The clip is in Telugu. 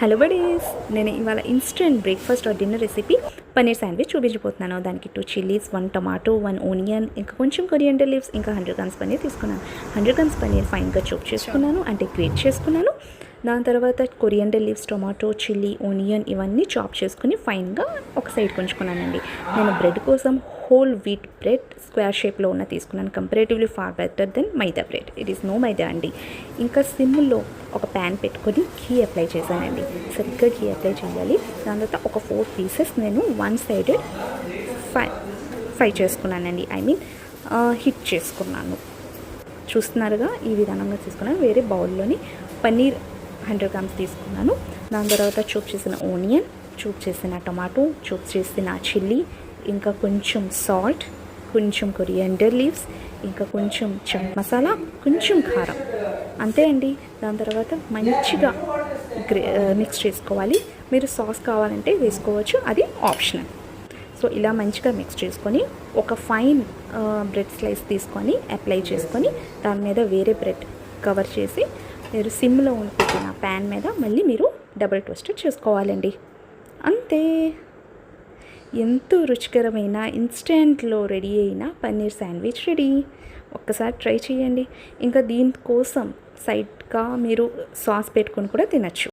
హలో బడీస్, నేను ఇవాళ instant breakfast are dinner recipe paneer sandwich చూపించబోతున్నాను. దానికి 2 చిల్లీస్, 1 టమాటో, 1 ఆనియన్, ఇంకా కొంచెం కొరియండర్ లీవ్స్, ఇంకా 100 గ్రామ్స్ పన్నీర్ తీసుకున్నాను. 100 గ్రామ్స్ పన్నీర్ ఫైన్గా చాప్ చేసుకున్నాను, అంటే గ్రేట్ చేసుకున్నాను. దాని తర్వాత coriander leaves, tomato, chilli, onion ఇవన్నీ చాప్ చేసుకుని ఫైన్గా ఒక సైడ్ ఉంచుకున్నానండి. నేను బ్రెడ్ కోసం హోల్ వీట్ బ్రెడ్ స్క్వేర్ షేప్లో ఉన్న తీసుకున్నాను. Comparatively far better than maida bread. It is no maida అండి. ఇంకా సిమ్లో ఒక ప్యాన్ పెట్టుకొని ఘీ అప్లై చేశానండి. సరిగ్గా ఘీ అప్లై చేయాలి. దాని తర్వాత ఒక 4 పీసెస్ నేను 1 సైడెడ్ ఫ్రై చేసుకున్నానండి. హిట్ చేసుకున్నాను. చూస్తున్నారుగా, ఈ విధానంగా తీసుకున్నాను. వేరే బౌల్లోని పన్నీర్ 100 గ్రామ్స్ తీసుకున్నాను. దాని తర్వాత చూప్ చేసిన ఆనియన్, చూప్ చేసిన టమాటో, చూప్ చేసిన చిల్లీ, ఇంకా కొంచెం సాల్ట్, కొంచెం కొరియండర్ లీవ్స్, ఇంకా కొంచెం చాట్ మసాలా, కొంచెం కారం, అంతే అండి. దాని తర్వాత మంచిగా మిక్స్ చేసుకోవాలి. మీరు సాస్ కావాలంటే వేసుకోవచ్చు, అది ఆప్షనల్. సో ఇలా మంచిగా మిక్స్ చేసుకొని ఒక ఫైన్ బ్రెడ్ స్లైస్ తీసుకొని అప్లై చేసుకొని దాని మీద వేరే బ్రెడ్ కవర్ చేసి మీరు సిమ్లో పెట్టిన ప్యాన్ మీద మళ్ళీ మీరు డబుల్ టోస్టెడ్ చేసుకోవాలండి. అంతే, ఎంతో రుచికరమైన ఇన్స్టెంట్లో రెడీ అయిన పన్నీర్ శాండ్విచ్ రెడీ. ఒక్కసారి ట్రై చేయండి. ఇంకా దీనికోసం సైడ్గా మీరు సాస్ పెట్టుకొని కూడా తినచ్చు.